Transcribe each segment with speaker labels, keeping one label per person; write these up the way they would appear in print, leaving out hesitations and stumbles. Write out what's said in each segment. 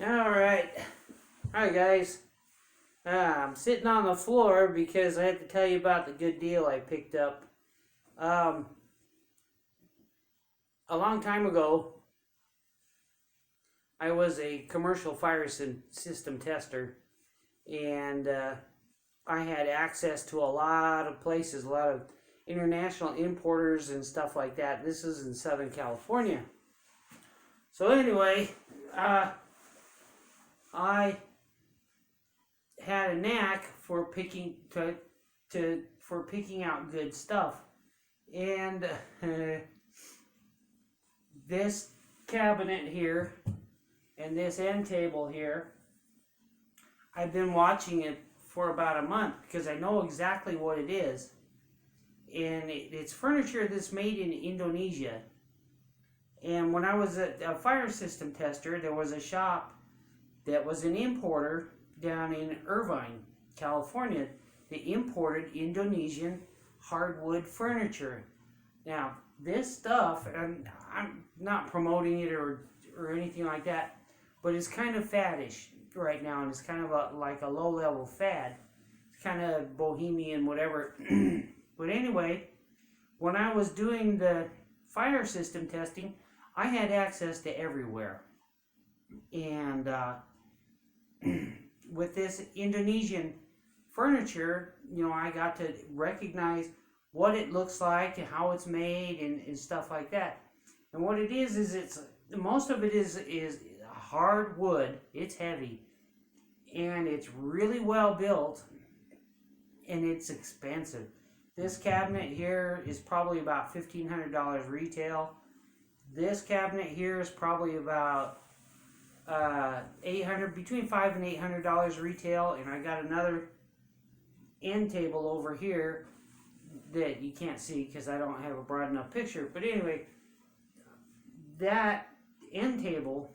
Speaker 1: Alright. Hi guys. I'm sitting on the floor because I have to tell you about the good deal I picked up. A long time ago, I was a commercial fire system tester, and I had access to a lot of places, a lot of international importers and stuff like that. This is in Southern California. So anyway, I had a knack for picking out good stuff, and this cabinet here and this end table here, I've been watching it for about a month because I know exactly what it is, and it's furniture that's made in Indonesia. And when I was a fire system tester, there was a shop that was an importer down in Irvine, California, that imported Indonesian hardwood furniture. Now, this stuff, and I'm not promoting it or anything like that, but it's kind of faddish right now, and it's kind of like a low-level fad. It's kind of bohemian, whatever. But anyway, when I was doing the fire system testing, I had access to everywhere. And with this Indonesian furniture, I got to recognize what it looks like and how it's made and stuff like that. And what it is it's most of it is hard wood. It's heavy, and it's really well built, and it's expensive. This cabinet here is probably about $1,500 retail. This cabinet here is probably about between $500 and $800 retail, and I got another end table over here that you can't see because I don't have a broad enough picture. But anyway, that end table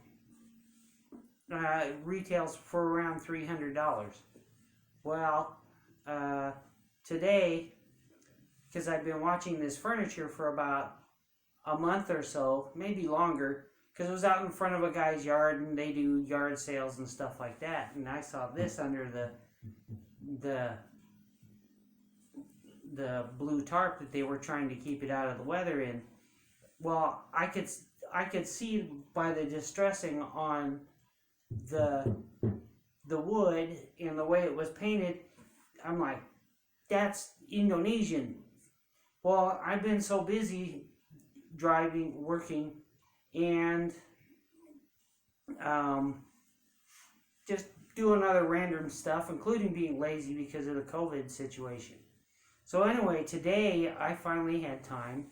Speaker 1: retails for around $300. Well, today, because I've been watching this furniture for about a month or so, maybe longer, because it was out in front of a guy's yard, and they do yard sales and stuff like that. And I saw this under the blue tarp that they were trying to keep it out of the weather in. Well, I could see by the distressing on the wood and the way it was painted. I'm like, that's Indonesian. Well, I've been so busy driving, working, and just doing other random stuff, including being lazy because of the COVID situation. So anyway, today I finally had time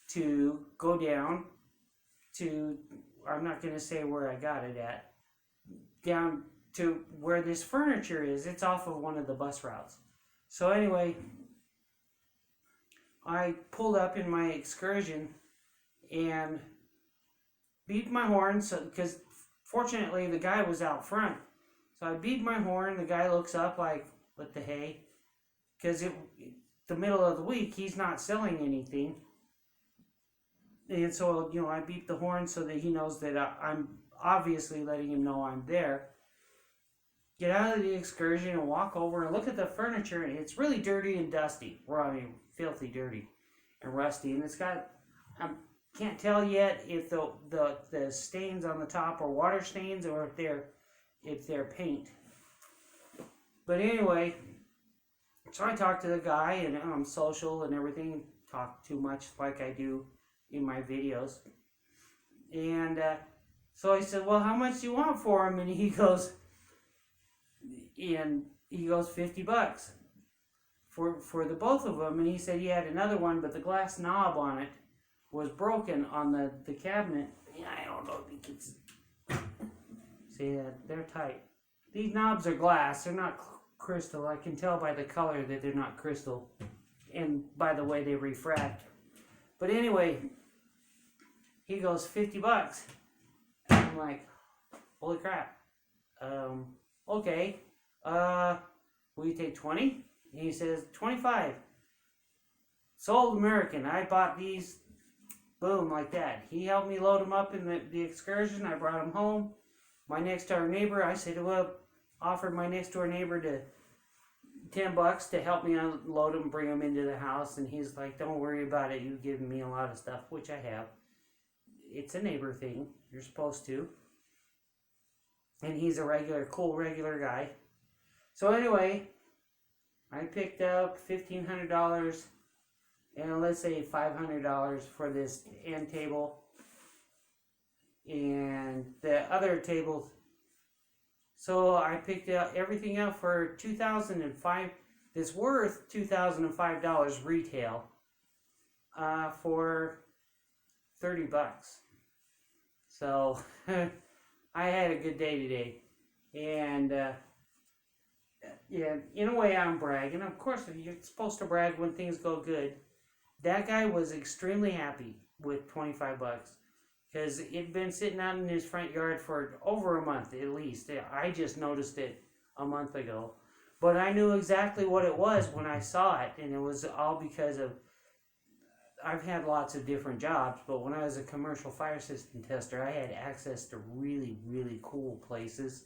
Speaker 1: to go down to, I'm not going to say where I got it at, down to where this furniture is. It's off of one of the bus routes. So anyway, I pulled up in my Excursion and beeped my horn, because fortunately the guy was out front. So I beeped my horn. The guy looks up like, what the hey? Because the middle of the week, he's not selling anything. And so, I beeped the horn so that he knows that I'm obviously letting him know I'm there. Get out of the Excursion and walk over and look at the furniture, and it's really dirty and dusty. Filthy dirty and rusty. And it's got, I can't tell yet if the stains on the top are water stains or if they're paint. But anyway, so I talked to the guy, and I'm social and everything, talk too much like I do in my videos. And so I said, well, how much do you want for him? And he goes $50 for the both of them. And he said he had another one, but the glass knob on it was broken on the cabinet. Yeah, I don't know if you can see that. They're tight. These knobs are glass. They're not crystal. I can tell by the color that they're not crystal, and by the way they refract. But anyway, he goes $50. And I'm like, holy crap. Okay. Will you take 20? And he says 25. Sold American. I bought these. Boom, like that. He helped me load them up in the Excursion. I brought them home. my next door neighbor, I said, well, offered my next door neighbor to $10 to help me unload them, bring them into the house, and he's like, don't worry about it, you've given me a lot of stuff, which I have. It's a neighbor thing, you're supposed to. And he's a cool regular guy. So anyway, I picked up $1,500 and let's say $500 for this end table. And the other tables. So I picked up everything up for $2,005. It's worth $2,005 retail for $30. So I had a good day today, and yeah, in a way I'm bragging. Of course, you're supposed to brag when things go good. That guy was extremely happy with $25 because it'd been sitting out in his front yard for over a month at least. I just noticed it a month ago, but I knew exactly what it was when I saw it, and it was all because of I've had lots of different jobs, but when I was a commercial fire system tester, I had access to really, really cool places.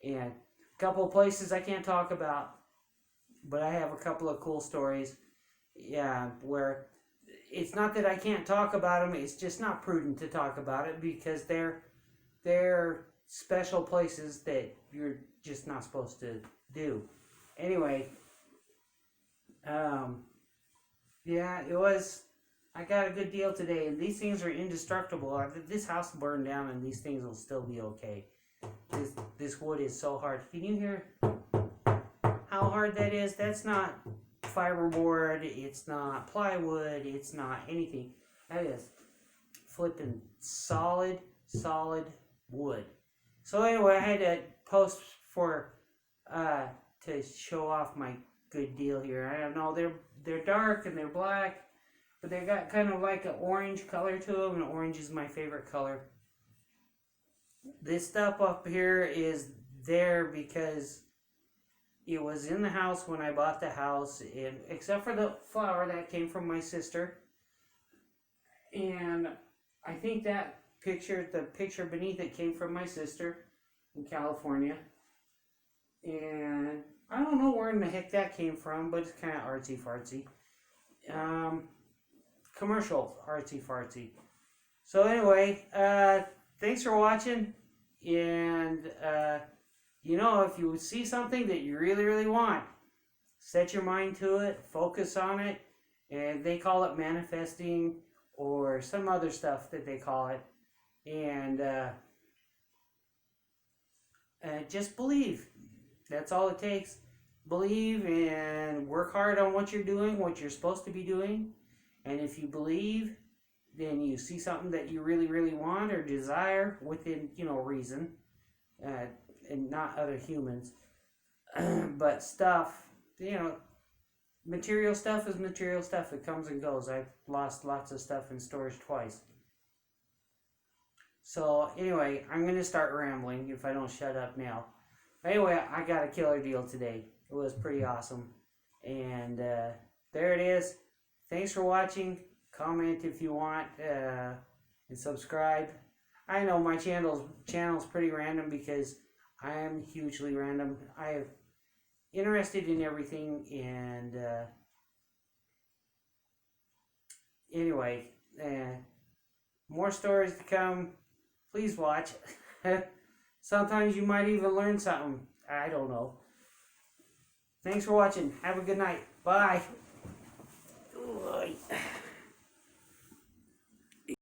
Speaker 1: And a couple of places I can't talk about, but I have a couple of cool stories. Yeah, where it's not that I can't talk about them, it's just not prudent to talk about it because they're special places that you're just not supposed to do. Anyway, yeah, it was... I got a good deal today, and these things are indestructible. This house burned down, and these things will still be okay. This wood is so hard. Can you hear how hard that is? That's not fiberboard. It's not plywood. It's not anything. That is flipping solid wood. So anyway, I had to post for to show off my good deal here. I don't know. They're dark and they're black. But they got kind of like an orange color to them, and orange is my favorite color. This stuff up here is there because it was in the house when I bought the house, and except for the flower that came from my sister. And I think that picture, the picture beneath it came from my sister in California. And I don't know where in the heck that came from, but it's kind of artsy-fartsy. Commercial artsy-fartsy. So anyway, thanks for watching, and you know, if you see something that you really want, set your mind to it, focus on it, and they call it manifesting or some other stuff that they call it, and just believe. That's all it takes. Believe and work hard on what you're doing, what you're supposed to be doing. And if you believe, then you see something that you really want or desire within, reason, and not other humans. But stuff, material stuff is material stuff. It comes and goes. I've lost lots of stuff in storage twice. So anyway, I'm going to start rambling if I don't shut up now. Anyway, I got a killer deal today. It was pretty awesome. And there it is. Thanks for watching. Comment if you want, and subscribe. I know my channel's pretty random because I am hugely random. I am interested in everything, and anyway, more stories to come. Please watch. Sometimes you might even learn something. I don't know. Thanks for watching. Have a good night. Bye.